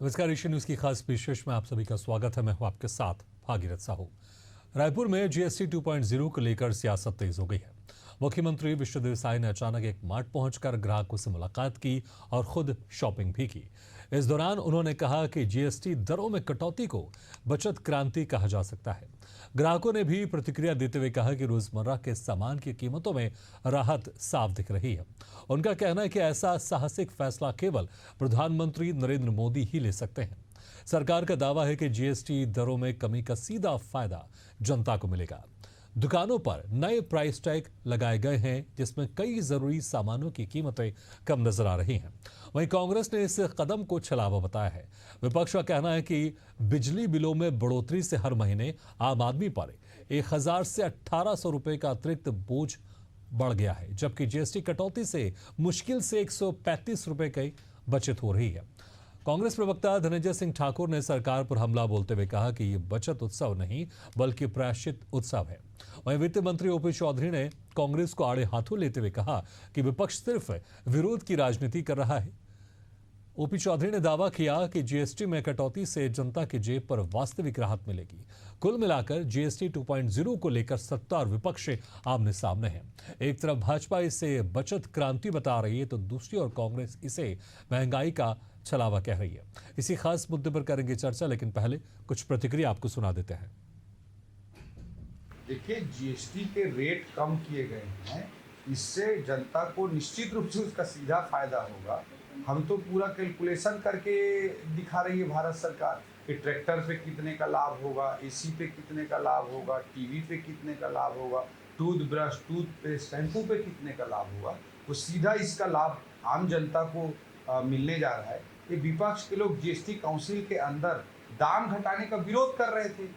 नमस्कार, Asian news की खास पेशकश में आप सभी का स्वागत है। मैं हूं आपके साथ भागीरथ साहू। रायपुर में जीएसटी 2.0 को लेकर सियासत तेज हो गई है। मुख्यमंत्री विष्णुदेव साय ने अचानक एक मार्ट पहुंचकर ग्राहकों से मुलाकात की और खुद शॉपिंग भी की। इस दौरान उन्होंने कहा कि जीएसटी दरों में कटौती को बचत क्रांति कहा जा सकता है। ग्राहकों ने भी प्रतिक्रिया देते हुए कहा कि रोजमर्रा के सामान की कीमतों में राहत साफ दिख रही है। उनका कहना है कि ऐसा साहसिक फैसला केवल प्रधानमंत्री नरेंद्र मोदी ही ले सकते हैं। सरकार का दावा है कि जीएसटी दरों में कमी का सीधा फायदा जनता को मिलेगा। दुकानों पर नए प्राइस टैग लगाए गए हैं, जिसमें कई जरूरी सामानों की कीमतें कम नजर आ रही हैं। वहीं कांग्रेस ने इस कदम को छलावा बताया है। विपक्ष का कहना है कि बिजली बिलों में बढ़ोतरी से हर महीने आम आदमी पर 1000 से 1800 रुपए का अतिरिक्त बोझ बढ़ गया है, जबकि जीएसटी कटौती से मुश्किल से 135 रुपए की बचत हो रही है। कांग्रेस प्रवक्ता धनंजय सिंह ठाकुर ने सरकार पर हमला बोलते हुए कहा कि ये बचत उत्सव नहीं बल्कि प्रायश्चित उत्सव है। वहीं वित्त मंत्री ओपी चौधरी ने कांग्रेस को आड़े हाथों लेते हुए कहा कि विपक्ष सिर्फ विरोध की राजनीति कर रहा है। ओपी चौधरी ने दावा किया कि जीएसटी में कटौती से जनता की जेब पर वास्तविक राहत मिलेगी। कुल मिलाकर जीएसटी 2.0 को लेकर सत्ता और विपक्ष आमने सामने हैं। एक तरफ भाजपा इसे बचत क्रांति बता रही है तो दूसरी ओर कांग्रेस इसे महंगाई का छलावा कह रही है। इसी खास मुद्दे पर करेंगे चर्चा, लेकिन पहले कुछ प्रतिक्रिया आपको सुना देते हैं। देखिए, जीएसटी के रेट कम किए गए हैं, इससे जनता को निश्चित रूप से उसका सीधा फायदा होगा। हम तो पूरा कैलकुलेशन करके दिखा रही है भारत सरकार कि ट्रैक्टर पे कितने का लाभ होगा, एसी पे कितने का लाभ होगा, टीवी पे कितने का लाभ होगा, टूथब्रश, टूथपेस्ट, शैम्पू पे कितने का लाभ होगा। वो सीधा इसका लाभ आम जनता को मिलने जा रहा है। ये विपक्ष के लोग जीएसटी काउंसिल के अंदर दाम घटाने का विरोध कर रहे थे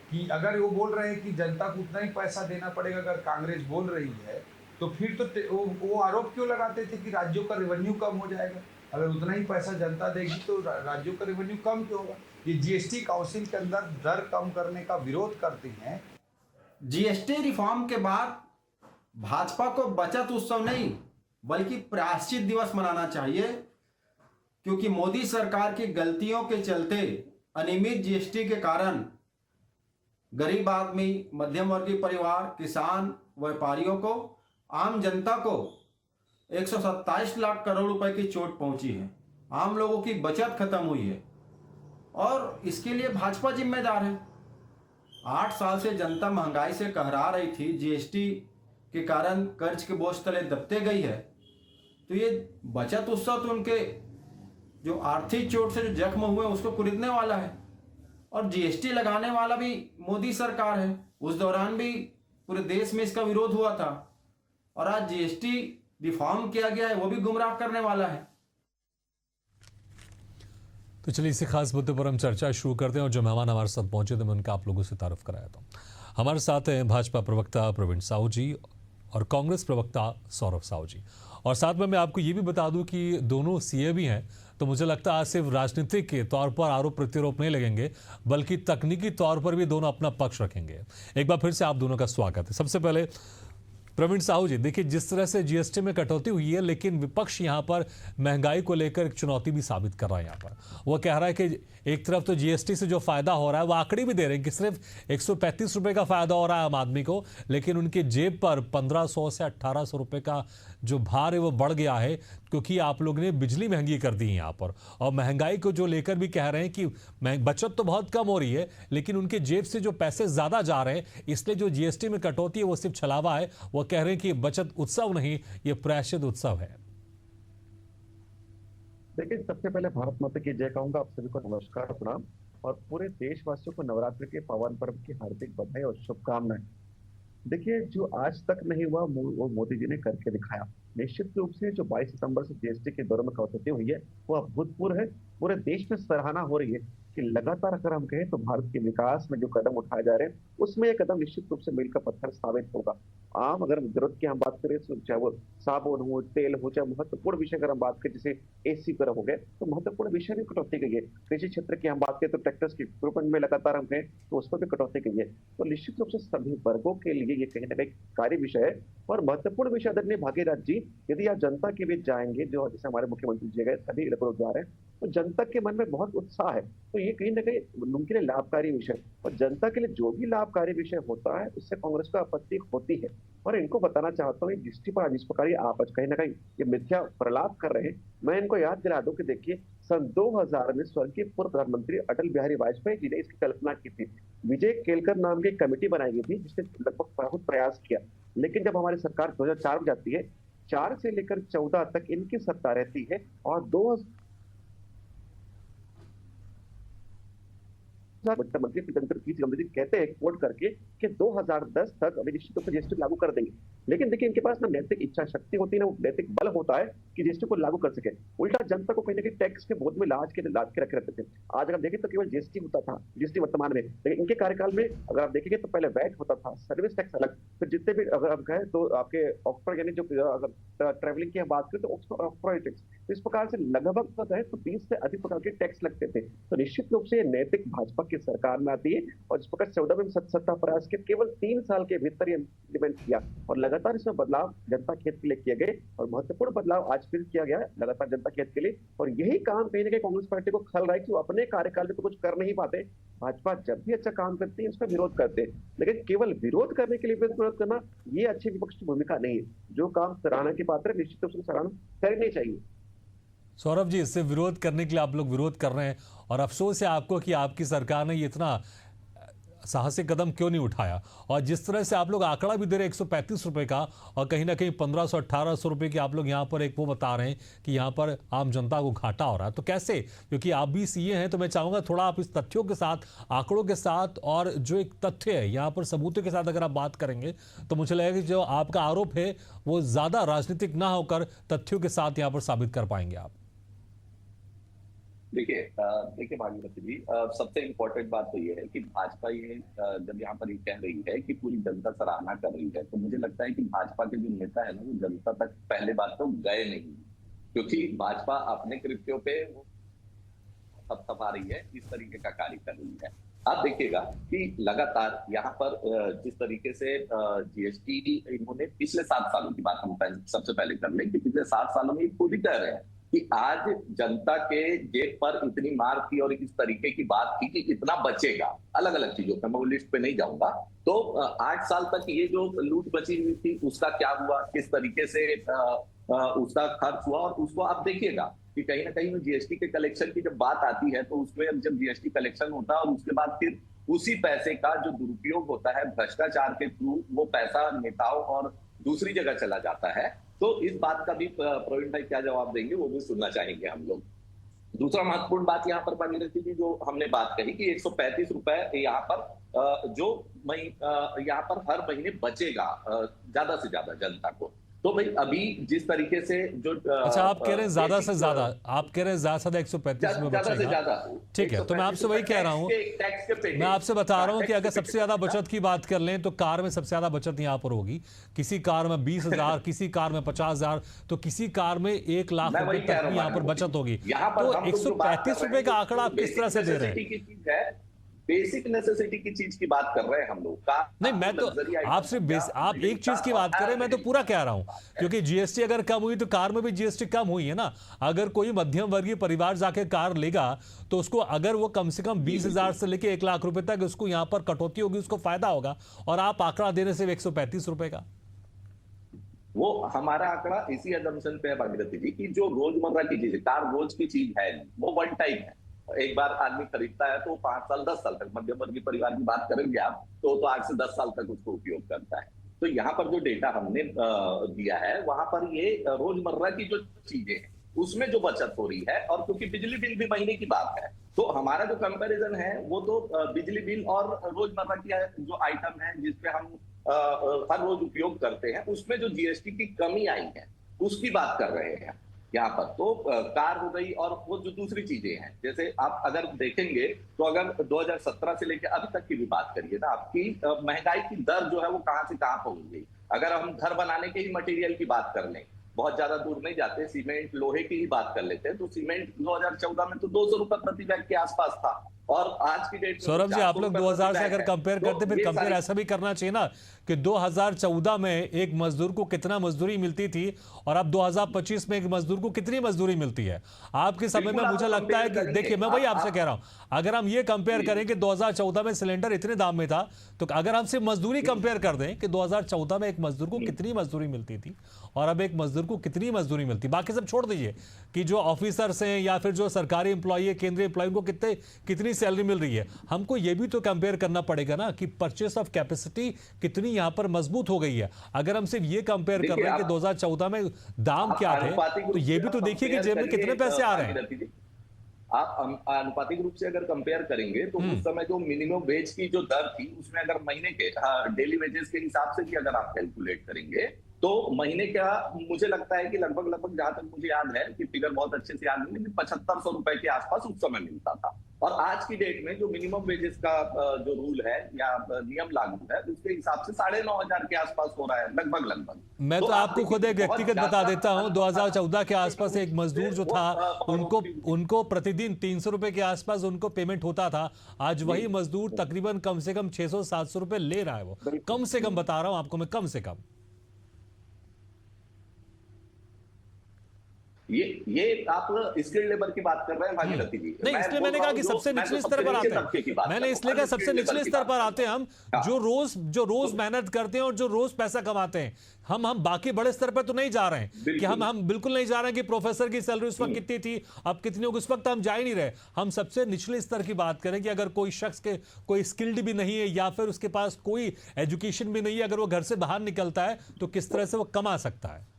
कि अगर वो बोल रहे हैं कि जनता को उतना ही पैसा देना पड़ेगा, अगर कांग्रेस बोल रही है तो फिर तो वो आरोप क्यों लगाते थे कि राज्यों का रेवेन्यू कम हो जाएगा। अगर उतना ही पैसा जनता देगी तो राज्यों का रेवेन्यू कम क्यों होगा। ये जीएसटी काउंसिल के अंदर दर कम करने का विरोध करते हैं। जीएसटी रिफॉर्म के बाद भाजपा को बचत उत्सव नहीं बल्कि प्रायश्चित दिवस मनाना चाहिए, क्योंकि मोदी सरकार की गलतियों के चलते अनियमित जीएसटी के कारण गरीब आदमी, मध्यम वर्गीय परिवार, किसान, व्यापारियों को, आम जनता को 127 लाख करोड़ रुपए की चोट पहुंची है। आम लोगों की बचत खत्म हुई है और इसके लिए भाजपा जिम्मेदार है। 8 साल से जनता महंगाई से कहरा रही थी, जीएसटी के कारण कर्ज के बोझ तले दबते गई है। तो ये बचत उत्सव तो उनके जो आर्थिक चोट से जो जख्म हुए उसको कुरेदने वाला है। और जीएसटी लगाने वाला भी मोदी सरकार है। उस दौरान भी पूरे देश में इसका विरोध हुआ था और आज जीएसटी रिफॉर्म किया गया है, वो भी गुमराह करने वाला है। तो चलिए इसी खास मुद्दे पर हम चर्चा शुरू करते हैं और जो मेहमान हमारे साथ पहुंचे थे मैं उनका आप लोगों से तारुफ कराया था। हमारे साथ हैं भाजपा प्रवक्ता प्रवीण साहू जी और कांग्रेस प्रवक्ता सौरभ साहू जी। और साथ में मैं आपको ये भी बता दूं कि दोनों सीए भी हैं, तो मुझे लगता है आज सिर्फ राजनीतिक के तौर पर आरोप प्रत्यारोप नहीं लगेंगे बल्कि तकनीकी तौर पर भी दोनों अपना पक्ष रखेंगे। एक बार फिर से आप दोनों का स्वागत है। सबसे पहले प्रवीण साहू जी, देखिए जिस तरह से जीएसटी में कटौती हुई है, लेकिन विपक्ष यहाँ पर महंगाई को लेकर एक चुनौती भी साबित कर रहा है। यहाँ पर वो कह रहा है कि एक तरफ तो जीएसटी से जो फायदा हो रहा है वो आंकड़े भी दे रहे हैं कि सिर्फ 135 रुपए का फायदा हो रहा है आम आदमी को, लेकिन उनकी जेब पर 1500 से 1800 रुपए का जो भार है वो बढ़ गया है, क्योंकि आप लोग ने बिजली महंगी कर दी है यहाँ पर। और महंगाई को जो लेकर भी कह रहे हैं कि बचत तो बहुत कम हो रही है, लेकिन उनके जेब से जो पैसे ज्यादा जा रहे हैं, इसलिए जो जीएसटी में कटौती है वो सिर्फ छलावा है। वो कह रहे हैं कि बचत उत्सव नहीं, ये प्रायश्चित उत्सव है। देखिए, सबसे पहले भारत माता की जय कहूंगा। आप सभी को नमस्कार, प्रणाम और पूरे देशवासियों को नवरात्रि के पावन पर्व की हार्दिक बधाई और शुभकामनाएं। देखिए, जो आज तक नहीं हुआ वो मोदी जी ने करके दिखाया। निश्चित रूप से जो 22 सितंबर से जीएसटी के दौर में कटौती हुई है वो अभूतपूर्व है। पूरे देश में सराहना हो रही है कि लगातार अगर हम कहें तो भारत के विकास में जो कदम उठाए जा रहे हैं उसमें यह कदम निश्चित रूप से मील का पत्थर साबित होगा। आम अगर जरूरत की हम बात करें तो चाहे वो साबुन हो, तेल हो, चाहे महत्वपूर्ण विषय अगर हम बात करें जैसे एसी पर हो गए तो महत्वपूर्ण विषय में कटौती गई है। कृषि क्षेत्र की हम बात करें तो ट्रैक्टर्स की इक्विपमेंट में लगातार हम कहें तो उस पर भी कटौती गई है। तो निश्चित रूप से सभी वर्गों के लिए ये कहीं ना कहीं कार्य विषय है और महत्वपूर्ण विषय आदरणीय भागीरथ जी यदि आप जनता के बीच जाएंगे, जो जैसे हमारे मुख्यमंत्री जी गए, सभी इलाकों जा रहे हैं, तो जनता के मन में बहुत उत्साह है। तो ये कहीं ना कहीं उनके लिए लाभकारी विषय, और जनता के लिए जो भी लाभकारी विषय होता है उससे कांग्रेस को आपत्ति होती है। और इनको बताना चाहता हूँ, जिस प्रकार ये आपस कहीं ना कहीं ये मिथ्या प्रलाप कर रहे हैं, मैं इनको याद दिला दूं कि देखिए, सन 2000 में स्वर्गीय पूर्व प्रधानमंत्री अटल बिहारी वाजपेयी जी ने इसकी कल्पना की थी। विजय केलकर नाम की कमेटी बनाई गई थी जिसने लगभग बहुत प्रयास किया, लेकिन जब हमारी सरकार 2004 में जाती है, 4 से लेकर 14 तक इनकी सत्ता रहती है, और 2000 वित्त मंत्री जी कहते हैं कोट करके कि 2010 तक अभी निश्चित रूप से जीएसटी लागू कर देंगे। लेकिन देखिए, इनके पास ना नैतिक इच्छा शक्ति होती है, ना वो नैतिक बल होता है कि जीएसटी को लागू कर सके। उल्टा जनता को कहीं ना कहीं टैक्स के बोझ में लाद के रखे रहते थे। आज अगर देखें तो केवल जीएसटी होता था, जीएसटी वर्तमान में, लेकिन इनके कार्यकाल में अगर आप देखेंगे तो पहले वैट होता था, सर्विस टैक्स अलग, फिर जितने भी अगर आप कहें तो आपके ऑक्ट्रॉय यानी जो अगर ट्रेवलिंग की बात करें तो ऑक्ट्रॉय टैक्स, तो इस प्रकार से लगभग तो 20 से अधिक प्रकार के टैक्स लगते थे। तो निश्चित रूप से नैतिक भाजपा की सरकार में आती है, और जिस प्रकार 14 में सत्ता प्रयास के केवल 3 साल के भीतर इम्प्लीमेंट किया, और लगातार इसमें बदलाव जनता के हित के लिए किए गए, और महत्वपूर्ण बदलाव आज फिर किया गया है लगातार जनता के हित के लिए। और यही काम कहीं ना कहीं कांग्रेस पार्टी को खल रहा है कि वो अपने कार्यकाल में तो कुछ कर नहीं पाते। भाजपा जब भी अच्छा काम करती है उसका विरोध करते हैं, लेकिन केवल विरोध करने के लिए विरोध करना ये अच्छी विपक्ष की भूमिका नहीं है। जो काम सराहना के पात्र है, निश्चित रूप से सराहना करनी चाहिए। सौरभ जी, इससे विरोध करने के लिए आप लोग विरोध कर रहे हैं, और अफसोस है आपको कि आपकी सरकार ने ये इतना साहसिक कदम क्यों नहीं उठाया। और जिस तरह से आप लोग आंकड़ा भी दे रहे हैं 135 रुपए का, और कहीं ना कहीं 1500-1800 रुपए की आप लोग यहाँ पर एक वो बता रहे हैं कि यहाँ पर आम जनता को घाटा हो रहा है, तो कैसे? क्योंकि आप भी सीए हैं, तो मैं चाहूंगा थोड़ा आप इस तथ्यों के साथ, आंकड़ों के साथ, और जो एक तथ्य है यहाँ पर सबूतों के साथ अगर आप बात करेंगे तो मुझे लगेगा कि जो आपका आरोप है वो ज्यादा राजनीतिक ना होकर तथ्यों के साथ यहाँ पर साबित कर पाएंगे आप। देखिए भागीरथी जी, सबसे इम्पोर्टेंट बात तो ये है कि भाजपा ये जब यहाँ पर ये कह रही है कि पूरी जनता सराहना कर रही है, तो मुझे लगता है कि भाजपा के जो नेता है ना, वो जनता तक पहले बात तो गए नहीं, क्योंकि भाजपा अपने कृत्यों पे वो थपथपा रही है, इस तरीके का कार्य कर रही है। आप देखिएगा कि लगातार यहाँ पर जिस तरीके से जीएसटी इन्होंने पिछले 7 सालों की बात हम सबसे पहले कर लें कि पिछले 7 सालों में खुद ही कह रहे हैं कि आज जनता के जेब पर इतनी मार थी और इस तरीके की बात थी कि इतना बचेगा, अलग अलग चीजों पे, मैं वो लिस्ट पे नहीं जाऊंगा। तो 8 साल तक ये जो लूट बची हुई थी उसका क्या हुआ, किस तरीके से उसका खर्च हुआ, और उसको आप देखिएगा कि कहीं ना कहीं जीएसटी के कलेक्शन की जब बात आती है, तो उसमें जब जीएसटी कलेक्शन होता है और उसके बाद फिर उसी पैसे का जो दुरुपयोग होता है भ्रष्टाचार के थ्रू, वो पैसा नेताओं और दूसरी जगह चला जाता है। तो इस बात का भी प्रवीण भाई क्या जवाब देंगे वो भी सुनना चाहेंगे हम लोग। दूसरा महत्वपूर्ण बात यहाँ पर भागीरथी जी, जो हमने बात कही कि 135 रुपए यहाँ पर जो यहाँ पर हर महीने बचेगा ज्यादा से ज्यादा जनता को, तो भाई अभी जिस तरीके से जो अच्छा, आप कह रहे हैं ज्यादा से ज्यादा, आप कह रहे हैं ज्यादा से ज्यादा 135 में बचेगा, ठीक है। तो मैं आपसे वही कह रहा हूं, मैं आपसे बता रहा हूं कि अगर सबसे ज्यादा बचत की बात कर लें तो कार में सबसे ज्यादा बचत यहां पर होगी। किसी कार में 20,000, किसी कार में 50,000, तो किसी कार में 1 लाख रुपए तक यहां पर बचत होगी। तो 135 रुपए का आंकड़ा आप किस तरह से दे रहे हैं? बेसिक नेसेसिटी की चीज की बात कर रहे हैं हम लोग का। नहीं, मैं तो आपसे आप एक चीज की बात करें, मैं तो पूरा कह रहा हूं, क्योंकि जीएसटी अगर कम हुई तो कार में भी जीएसटी कम हुई है ना। अगर कोई मध्यम वर्गीय परिवार जाके कार लेगा तो उसको अगर वो कम से कम 20,000 से लेके 1 लाख रुपए तक उसको यहां पर कटौती होगी, उसको फायदा होगा। और आप आंकड़ा देने से 135 रुपए का, वो हमारा आंकड़ा इसी अजम्पशन पे है भागीरथी जी की जो रोजमर्रा की चीज है, कार रोज की चीज है, वो वन टाइम है। एक बार आदमी खरीदता है तो 5 साल 10 साल तक, मध्यम वर्गीय परिवार की बात करेंगे आप तो 8 से 10 साल तक उसको उपयोग करता है। तो यहाँ पर जो डेटा हमने दिया है वहां पर ये रोजमर्रा की जो चीजें हैं उसमें जो बचत हो रही है, और क्योंकि बिजली बिल भी महीने की बात है, तो हमारा जो कंपैरिजन है वो तो बिजली बिल और रोजमर्रा की जो आइटम है जिसपे हम हर रोज उपयोग करते हैं, उसमें जो जीएसटी की कमी आई है उसकी बात कर रहे हैं यहाँ पर। तो कार हो गई, और वो जो दूसरी चीजें हैं, जैसे आप अगर देखेंगे तो अगर 2017 से लेकर अभी तक की भी बात करिए ना, आपकी महंगाई की दर जो है वो कहां से कहां पहुंच गई। अगर हम घर बनाने के ही मटेरियल की बात कर लें, बहुत ज्यादा दूर नहीं जाते, सीमेंट लोहे की ही बात कर लेते हैं, तो सीमेंट 2014 में तो 200 रुपए प्रति बैग के आसपास था, और आज की डेट में सौरभ जी, आप लोग 2000 से अगर है, कंपेयर तो करते फिर ये कंपेयर सारी- ऐसा भी करना चाहिए ना कि 2014 में एक मजदूर को कितना मजदूरी मिलती थी और अब 2025 में एक मजदूर को कितनी मजदूरी मिलती है। आपके समय में बिल्कुल, मुझे आप लगता है compare कि देखिए, मैं करेंगे। वही आपसे आप- कह रहा हूं, अगर हम ये कंपेयर करें कि 2014 में सिलेंडर इतने दाम में था, तो अगर हम सिर्फ मजदूरी कंपेयर कर दें कि 2014 में एक मजदूर को कितनी मजदूरी मिलती थी और अब एक मजदूर को कितनी मजदूरी मिलती, बाकी सब छोड़ दीजिए कि जो ऑफिसर्स हैं या फिर जो सरकारी एम्प्लॉय है, केंद्रीय एम्प्लॉय को कितनी सैलरी मिल रही है, हमको ये भी तो कंपेयर करना पड़ेगा ना कि परचेस ऑफ कैपेसिटी कितनी यहां पर मजबूत हो गई है। अगर हम सिर्फ ये कंपेयर कर देखिए, रहे हैं कि आप- 2014 में दाम आप क्या थे, अनुपातिक तो रूप ये से भी तो आप देखिए कि compare जेब में कितने करिए, पैसे आ रहे हैं। भागीरथी जी, आप अनुपातिक रूप से अगर कंपेयर करेंगे तो उस समय जो मिनिमम वेज की जो दर थी उसमें अगर महीने के डेली वेजेस के हिसाब से भी अगर आप कैलकुलेट करेंगे तो महीने का मुझे लगता है कि लगभग जहां तक मुझे याद है कि फिगर बहुत अच्छे से याद नहीं, लेकिन 7500 रुपए के आसपास उस समय मिलता था। और आज की डेट में जो मिनिमम वेजेस का जो रूल है या नियम लागू है उसके हिसाब से 9500 के आसपास हो रहा है लगभग। मैं तो आप आपको खुद एक देखिए, बहुत व्यक्तिगत बता ज्यादा देता हूं, 2014 के आसपास एक वो, मजदूर जो था उनको बढ़ोतरी हुई। उनको प्रतिदिन 300 रुपए के आसपास उनको पेमेंट होता था। आज वही मजदूर तकरीबन कम से कम 600-700 रुपए ले रहा है। वो कम से कम बता रहा हूं आपको मैं, कम से कम। ये आप स्किल्ड लेबर की बात कर रहे हैं भागीरथी जी। नहीं, मैं इसलिए बोल मैंने रहा कहा हूं कि जो- सबसे मैं निचले तो स्तर पर आते तबके की हैं। बात मैंने कर रहा इसलिए हूं, कहा सबसे unskilled निचले labor की स्तर बात पर कर आते हैं हम, हाँ। जो रोज मेहनत करते हैं और जो रोज पैसा कमाते हैं। हम बाकी बड़े स्तर पर तो नहीं जा रहे हैं कि बिल्कुल। हम बिल्कुल नहीं जा रहे हैं कि प्रोफेसर की सैलरी उस वक्त कितनी थी, अब कितनी होगी, उस वक्त हम जा ही नहीं रहे। हम सबसे निचले स्तर की बात करें कि अगर कोई शख्स के कोई स्किल्ड भी नहीं है या फिर उसके पास कोई एजुकेशन भी नहीं है, अगर वो घर से बाहर निकलता है तो किस तरह से वो कमा सकता है।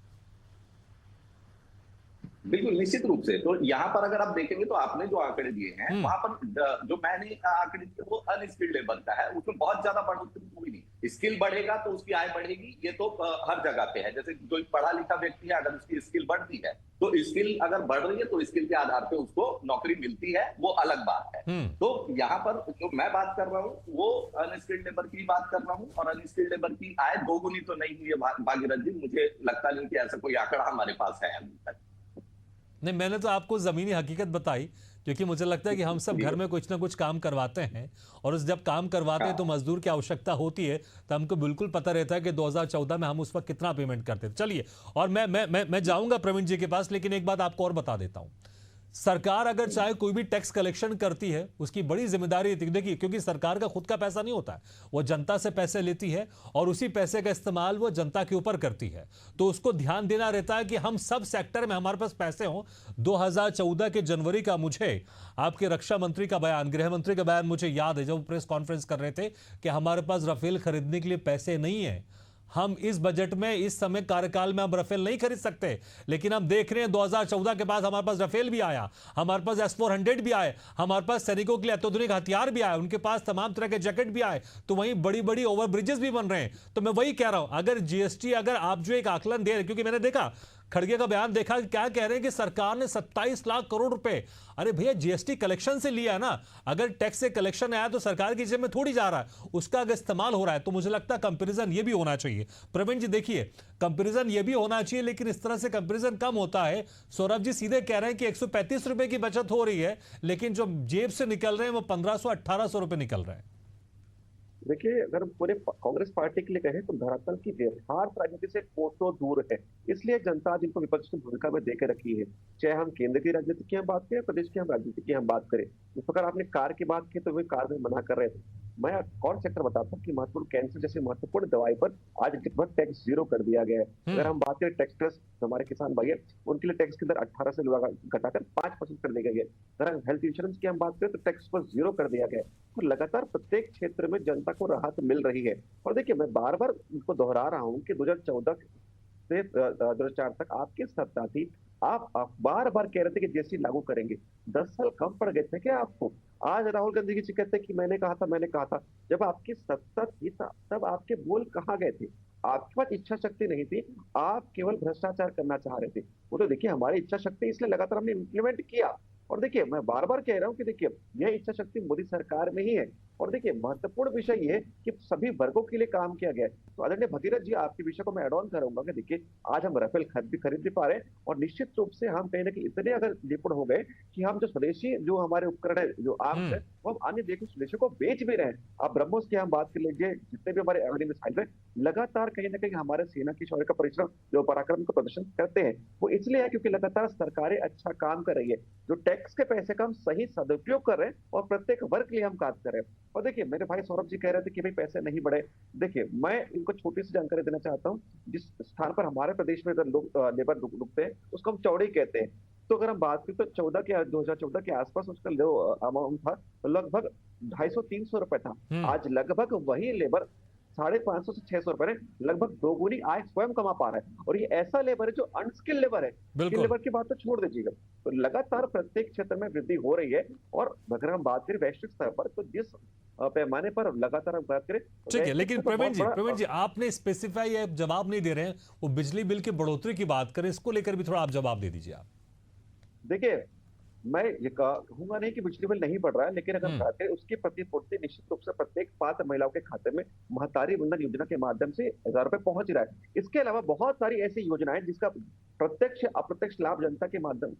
बिल्कुल निश्चित रूप से। तो यहाँ पर अगर आप देखेंगे तो आपने जो आंकड़े दिए हैं वहां पर जो मैंने आंकड़े दिए वो अनस्किल्ड लेबर का है, उसमें बहुत ज्यादा बढ़ोतरी हुई नहीं। स्किल बढ़ेगा तो उसकी आय बढ़ेगी, ये तो हर जगह पे है। जैसे कोई पढ़ा लिखा व्यक्ति है, अगर उसकी स्किल बढ़ती है तो स्किल अगर बढ़ रही है तो स्किल के आधार पे उसको नौकरी मिलती है, वो अलग बात है। तो यहाँ पर जो मैं बात कर रहा हूँ वो अनस्किल्ड लेबर की बात कर रहा हूँ, और अनस्किल्ड लेबर की आय दोगुनी तो नहीं हुई है भागीरथ जी। मुझे लगता नहीं कि ऐसा कोई आंकड़ा हमारे पास है अभी तक। नहीं, मैंने तो आपको जमीनी हकीकत बताई, क्योंकि मुझे लगता है कि हम सब घर में कुछ ना कुछ काम करवाते हैं और जब काम करवाते हैं तो मजदूर की आवश्यकता होती है, तो हमको बिल्कुल पता रहता है कि 2014 में हम उस वक्त कितना पेमेंट करते थे। चलिए, और मैं जाऊंगा प्रवीण जी के पास, लेकिन एक बात आपको और बता देता हूं। सरकार अगर चाहे कोई भी टैक्स कलेक्शन करती है, उसकी बड़ी जिम्मेदारी रहती है। देखिए, क्योंकि सरकार का खुद का पैसा नहीं होता है, वो जनता से पैसे लेती है और उसी पैसे का इस्तेमाल वो जनता के ऊपर करती है। तो उसको ध्यान देना रहता है कि हम सब सेक्टर में हमारे पास पैसे हों। 2014 के जनवरी का मुझे आपके रक्षा मंत्री का बयान, गृह मंत्री का बयान मुझे याद है, जब प्रेस कॉन्फ्रेंस कर रहे थे कि हमारे पास राफेल खरीदने के लिए पैसे नहीं है। हम इस बजट में, इस समय कार्यकाल में हम राफेल नहीं खरीद सकते, लेकिन हम देख रहे हैं 2014 के बाद हमारे पास राफेल भी आया, हमारे पास S-400 भी आए, हमारे पास सैनिकों के लिए अत्याधुनिक हथियार भी आए, उनके पास तमाम तरह के जैकेट भी आए, तो वहीं बड़ी बड़ी ओवर ब्रिजेस भी बन रहे हैं। तो मैं वही कह रहा हूं, अगर जीएसटी, अगर आप जो एक आकलन दे रहे, क्योंकि मैंने देखा खड़गे का बयान देखा, क्या कह रहे हैं कि सरकार ने 27 लाख करोड़ रुपए, अरे भैया जीएसटी कलेक्शन से लिया है ना, अगर टैक्स से कलेक्शन आया तो सरकार की जेब में थोड़ी जा रहा है, उसका अगर इस्तेमाल हो रहा है। तो मुझे लगता है कंपैरिजन ये भी होना चाहिए। प्रवीण जी देखिए, कंपैरिजन ये भी होना चाहिए, लेकिन इस तरह से कंपैरिजन कम होता है। सौरभ जी सीधे कह रहे हैं कि 135 रुपए की बचत हो रही है, लेकिन जो जेब से निकल रहे हैं वो 1500-1800 रुपए निकल रहे हैं। देखिए, अगर पूरे कांग्रेस पार्टी के लिए कहें तो धरातल की यथार्थ राजनीति से कोसों दूर है। इसलिए जनता जिनको विपक्ष की भूमिका में देकर रखी है, चाहे हम केंद्र की राजनीति की हम बात करें, प्रदेश की हम राजनीति की हम बात करें। इस प्रकार आपने कार की बात की तो वे कार में मना कर रहे थे। मैं कौन सेक्टर बताता हूँ कि महत्वपूर्ण कैंसर जैसे महत्वपूर्ण दवाई पर आज लगभग टैक्स 0 कर दिया गया है। अगर हम बात करें टैक्स प्लस, हमारे किसान भाई है उनके लिए टैक्स की दर 18 से घटाकर 5% कर दिया गया है। अगर हम हेल्थ इंश्योरेंस की हम बात करें तो टैक्स पर 0 कर दिया गया है। तो लगातार प्रत्येक क्षेत्र में जनता को राहत मिल रही है। और देखिए, मैं बार बार उनको दोहरा रहा हूँ कि 2014 से 2004 तक आपके सत्ता थी, आप बार बार कह रहे थे कि जीएसटी लागू करेंगे। 10 साल कम पड़ गए थे क्या आपको? आज राहुल गांधी की शिकायत है कि मैंने कहा था। जब आपकी सत्ता थी तब आपके बोल कहाँ गए थे? आपके पास इच्छा शक्ति नहीं थी, आप केवल भ्रष्टाचार करना चाह रहे थे। वो तो देखिए, हमारी इच्छा शक्ति इसलिए लगातार हमने इंप्लीमेंट किया। और देखिए, मैं बार बार कह रहा हूं कि देखिए, यह इच्छा शक्ति मोदी सरकार में ही है। और देखिए, महत्वपूर्ण विषय ये है कि सभी वर्गों के लिए काम किया गया है। तो आदरणीय भगीरथ जी, आपके विषय को मैं एड ऑन करूंगा कि देखिए, आज हम राफेल खरीद भी पा रहे हैं, और निश्चित रूप से हम कहीं ना कहीं इतने अगर निपुण हो गए कि हम जो स्वदेशी जो हमारे उपकरण है, जो आर्म्स है, वो हम अन्य देशों को बेच भी रहे हैं। आप ब्रह्मोस की हम बात कर लीजिए, जितने भी हमारे अग्नि मिसाइल है, लगातार कहीं ना कहीं हमारे सेना की शौर्य का परिश्रम जो पराक्रम का प्रदर्शन करते हैं, वो इसलिए है क्योंकि लगातार सरकारें अच्छा काम कर रही है, जो टैक्स के पैसे का हम सही सदुपयोग कर रहे हैं और प्रत्येक वर्ग के लिए हम काम कर रहे हैं। और देखिए, मेरे भाई सौरभ जी कह रहे थे कि भाई पैसे नहीं बढ़े। देखिए, मैं इनको छोटी सी जानकारी देना चाहता हूँ। जिस स्थान पर हमारे प्रदेश में अगर लोग लेबर रुकते हैं, उसको हम चौड़ी कहते हैं। तो अगर हम बात करें तो 2014 के आसपास उसका जो अमाउंट था, लगभग 250-300 रुपए था। आज लगभग वही लेबर 550 से 600 रुपए, लगभग दोगुनी आय स्वयं कमा पा रहा है। और ये ऐसा लेबर है जो अनस्किल्ड लेबर है। स्किल लेबर की बात तो छोड़ दीजिएगा। तो लगातार प्रत्येक क्षेत्र में वृद्धि हो रही है। और अगर हम बात करें वैश्विक स्तर पर, तो जिस पैमाने पर लगातार हम बात करें, ठीक है, लेकिन प्रवीण जी आपने स्पेसिफाई जवाब नहीं दे रहे हैं। वो बिजली बिल की बढ़ोतरी की बात करें, इसको लेकर भी थोड़ा आप जवाब दे दीजिए। आप देखिए, मैं ये कहूंगा नहीं कि बिजली बिल नहीं बढ़ रहा है, लेकिन अगर बात करें उसकी प्रतिपूर्ति निश्चित रूप से प्रत्येक पात्र महिलाओं के खाते में महतारी वंदन योजना के माध्यम से 1000 रुपए पहुंच रहा है। इसके अलावा बहुत सारी ऐसी योजनाएं जिसका प्रत्यक्ष अप्रत्यक्ष लाभ जनता के माध्यम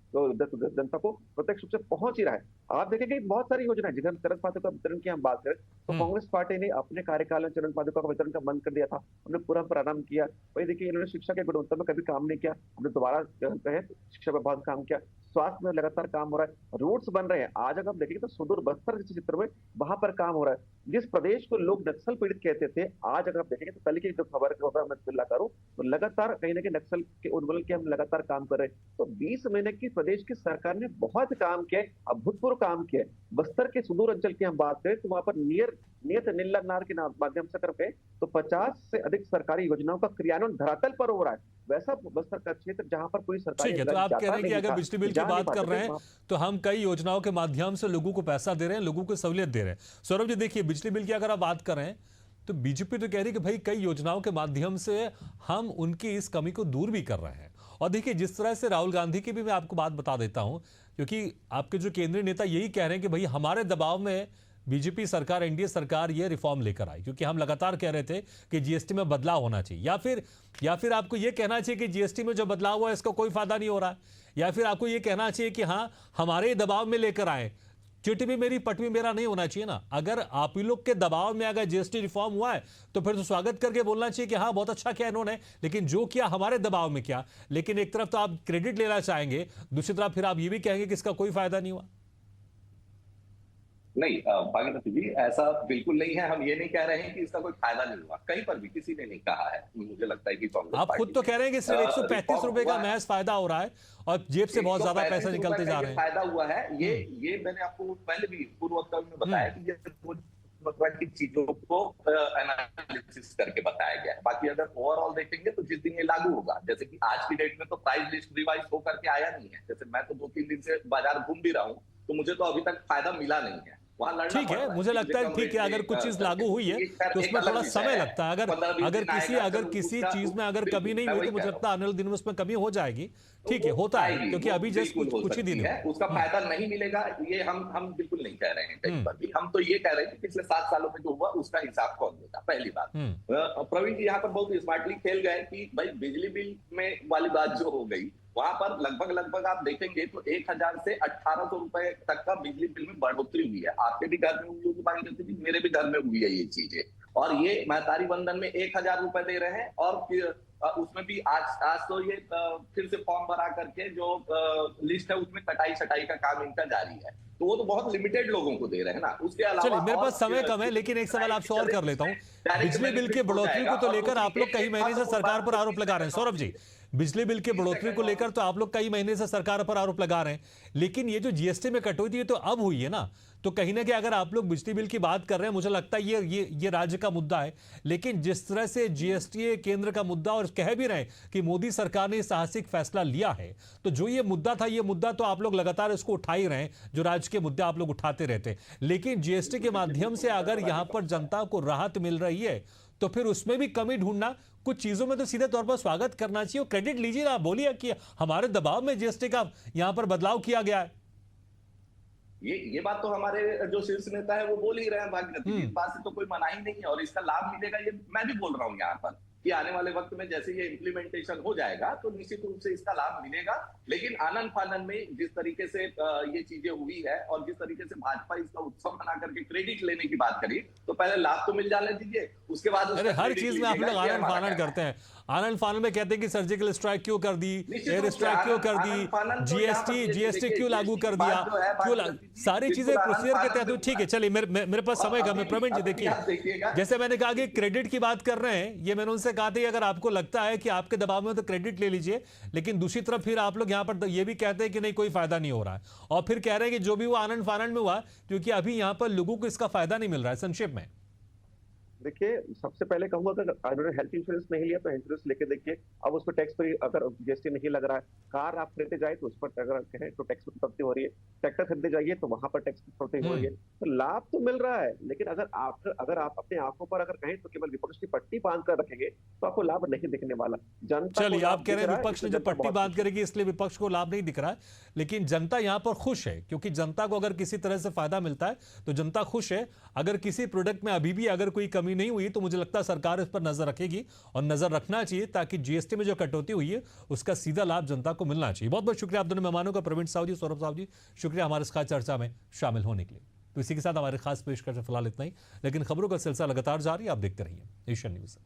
जनता को प्रत्यक्ष रूप से पहुंच ही रहा है। आप देखेंगे बहुत सारी योजनाएं, जिसे हम चरण पादुका वितरण की हम बात करें तो कांग्रेस पार्टी ने अपने कार्यकाल में चरण पादुका का वितरण का बंद कर दिया था। हमने पूरा प्रारंभ किया। वही देखिए, इन्होंने शिक्षा के गुणवत्ता में कभी काम नहीं किया, हमने दोबारा कहे शिक्षा में बहुत काम किया। स्वास्थ्य में लगातार काम हो रहा है, रोड्स बन रहे हैं। आज अगर हम देखेंगे तो सुदूर बस्तर जैसे क्षेत्र में वहां पर काम हो रहा है। जिस प्रदेश को लोग नक्सल पीड़ित कहते थे, आज अगर आप देखेंगे तो कल की जो खबर मैं जिला करूं तो लगातार कहीं ना कहीं नक्सल के उन्मूलन के हम लगातार काम कर रहे हैं। तो 20 महीने की प्रदेश की सरकार ने बहुत काम किया, अभूतपूर्व काम किया। बस्तर के सुदूर अंचल की हम बात करें तो वहां पर नियत नीला नार के माध्यम से करके तो 50 से अधिक सरकारी योजनाओं का क्रियान्वयन धरातल पर हो रहा है। वैसा बस्तर का क्षेत्र जहां पर पूरी सरकार, ठीक है, तो आप कह रहे हैं कि अगर बिजली बिल की बात कर रहे हैं तो हम कई योजनाओं के माध्यम से लोगों को पैसा दे रहे हैं, लोगों को सहूलियत दे रहे हैं। सौरभ जी देखिए, बिजली बिल की अगर आप बात कर रहे हैं तो बीजेपी तो कह रही है कि भाई कई योजनाओं के माध्यम से हम उनकी इस कमी को दूर भी कर रहे हैं। और देखिए, जिस तरह से राहुल गांधी की भी मैं आपको बात बता देता हूं, क्योंकि आपके जो केंद्रीय नेता यही कह रहे हैं कि भाई हमारे दबाव में बीजेपी सरकार, एनडीए सरकार ये रिफॉर्म लेकर आई, क्योंकि हम लगातार कह रहे थे कि जीएसटी में बदलाव होना चाहिए। या फिर आपको ये कहना चाहिए कि जीएसटी में जो बदलाव हुआ है इसका कोई फायदा नहीं हो रहा है, या फिर आपको ये कहना चाहिए कि हाँ हमारे दबाव में लेकर आए, चिट भी मेरी पट भी मेरा नहीं होना चाहिए ना। अगर आप ही लोग के दबाव में अगर जीएसटी रिफॉर्म हुआ है तो फिर तो स्वागत करके बोलना चाहिए कि हाँ बहुत अच्छा किया इन्होंने, लेकिन जो किया हमारे दबाव में किया। लेकिन एक तरफ तो आप क्रेडिट लेना चाहेंगे, दूसरी तरफ फिर आप ये भी कहेंगे कि इसका कोई फायदा नहीं हुआ। नहीं भागीरथी जी, ऐसा बिल्कुल नहीं है। हम ये नहीं कह रहे हैं कि इसका कोई फायदा नहीं हुआ, कहीं पर भी किसी ने नहीं कहा है। मुझे लगता है कि कांग्रेस आप खुद तो कह रहे हैं कि सिर्फ 135 रुपए का महज फायदा हो रहा है और जेब से बहुत ज्यादा पैसे निकलते जा रहे हैं। फायदा हुआ है, ये मैंने आपको पहले भी पूर्वोत्तर में बताया कि ये की चीजों को एनालिसिस करके बताया गया है। बाकी अगर ओवरऑल देखेंगे तो जिस दिन ये लागू होगा, जैसे कि आज की डेट में तो प्राइस लिस्ट रिवाइज होकर के आया नहीं है। जैसे मैं तो 2-3 दिन से बाजार घूम भी रहा हूँ, तो मुझे तो अभी तक फायदा मिला नहीं है। ठीक है, मुझे लगता है ठीक है, अगर कुछ चीज लागू हुई है तो उसमें थोड़ा समय लगता है। अगर किसी चीज में अगर कमी नहीं हुई तो मुझे लगता है आने वाले दिनों में उसमें कमी हो जाएगी। ठीक है, होता है, क्योंकि अभी जस्ट कुछ ही दिन है, उसका फायदा नहीं मिलेगा ये हम बिल्कुल नहीं कह रहे हैं कहीं पर भी। हम तो ये कह रहे हैं कि पिछले 7 सालों में जो हुआ उसका हिसाब कौन देगा, पहली बात। प्रवीण जी यहाँ पर बहुत स्मार्टली खेल गए कि भाई बिजली बिल में वाली बात जो हो गई, वहां पर लगभग आप देखेंगे तो 1000 से 1800 रुपए तक का बिजली बिल में बढ़ोतरी हुई है। आपके भी घर में हुई होगी भागीरथी, मेरे भी घर में हुई है ये चीजें। और ये महतारी बंधन में 1000 रुपए दे रहे हैं, और फिर उसमें भी आज तो ये फिर से फॉर्म भरा करके जो लिस्ट है उसमें कटाई छटाई का काम इनका जारी है। तो वो तो बहुत लिमिटेड लोगों को दे रहे हैं ना। उसके अलावा चलिए, मेरे पास समय कम है, लेकिन एक सवाल आपसे और कर लेता हूं। बिजली बिल की बढ़ोतरी को तो लेकर आप लोग कई महीने से सरकार पर आरोप लगा रहे हैं। सौरभ जी, बिजली बिल की बढ़ोतरी को लेकर तो आप लोग कई महीने से सरकार पर आरोप लगा रहे हैं, लेकिन ये जो जीएसटी में कटौती है तो अब हुई है ना। तो कहीं ना कहीं अगर आप लोग बिजली बिल की बात कर रहे हैं, मुझे लगता है ये राज्य का मुद्दा है। लेकिन जिस तरह से जीएसटी केंद्र का मुद्दा, और कह भी रहे हैं कि मोदी सरकार ने साहसिक फैसला लिया है, तो जो ये मुद्दा था, ये मुद्दा तो आप लोग लगातार इसको उठा ही रहे हैं, जो राज्य के मुद्दे आप लोग उठाते रहते हैं। लेकिन जीएसटी के माध्यम से अगर यहां पर जनता को राहत मिल रही है तो फिर उसमें भी कमी ढूंढना, कुछ चीजों में तो सीधे तौर पर स्वागत करना चाहिए और क्रेडिट लीजिए ना। बोलिए कि हमारे दबाव में जीएसटी का यहां पर बदलाव किया गया है। ये बात तो हमारे जो शीर्ष नेता है वो बोल ही रहे हैं भागीरथी, इस बात से तो कोई मना ही नहीं है। और इसका लाभ मिलेगा ये मैं भी बोल रहा हूँ यहाँ पर कि आने वाले वक्त में जैसे ये इम्प्लीमेंटेशन हो जाएगा तो निश्चित रूप से इसका लाभ मिलेगा। लेकिन आनन फानन में जिस तरीके से ये चीजें हुई है और जिस तरीके से भाजपा इसका उत्सव मना करके क्रेडिट लेने की बात करी, तो पहले लाभ तो मिल जाने दीजिए, उसके बाद अरे हर चीज में आप लोग आनंद फानन करते हैं। आनंद फानन में कहते हैं कि सर्जिकल स्ट्राइक क्यों कर दी, एयर स्ट्राइक क्यों कर दी, जीएसटी क्यों लागू कर दिया, सारी चीजें प्रोसीजर के तहत। ठीक है, चलिए मेरे पास समय कम है। प्रवीण जी देखिए, जैसे मैंने कहा कि क्रेडिट की बात कर रहे हैं, ये मैंने उनसे कहा था कि अगर आपको लगता है कि आपके दबाव में तो क्रेडिट ले लीजिए, लेकिन दूसरी तरफ फिर आप लोग यहाँ पर ये भी कहते हैं कि नहीं कोई फायदा नहीं हो रहा है, और फिर कह रहे हैं कि जो भी वो आनंद फानन में हुआ क्योंकि अभी यहाँ पर लोगों को इसका फायदा नहीं मिल रहा है। संक्षेप में देखिए, सबसे पहले कहूंगा कि अगर हेल्थ इंश्योरेंस नहीं लिया तो इंश्योरेंस लेके देखिए। अब उस पर टैक्स फ्री, अगर जीएसटी नहीं लग रहा है, कार आप खरीदते जाए तो उस पर अगर कहें तो टैक्स की कटौती हो रही है, ट्रैक्टर खरीदते जाइए तो वहां पर टैक्स की कटौती हो रही है। तो लाभ तो मिल रहा है, लेकिन अगर आप अपने आंखों पर अगर कहें तो केवल विपक्ष की पट्टी बांध कर रखेंगे तो आपको लाभ नहीं दिखने वाला। जनता, चलिए आप कह रहे हैं विपक्ष ने जो पट्टी बांध करेगी इसलिए विपक्ष को लाभ नहीं दिख रहा है, लेकिन जनता यहां पर खुश है, क्योंकि जनता को अगर किसी तरह से फायदा मिलता है तो जनता खुश है। अगर किसी प्रोडक्ट में अभी भी अगर कोई कमी नहीं हुई तो मुझे लगता है सरकार इस पर नजर रखेगी, और नजर रखना चाहिए ताकि जीएसटी में जो कटौती हुई है उसका सीधा लाभ जनता को मिलना चाहिए। बहुत बहुत शुक्रिया आप दोनों मेहमानों का, प्रवीण साहू जी, सौरभ साहू जी, शुक्रिया हमारे इस खास चर्चा में शामिल होने के लिए। तो इसी के साथ हमारे खास पेशकश फिलहाल इतना ही, लेकिन खबरों का सिलसिला लगातार जारी, आप देखते रहिए एशियन न्यूज़।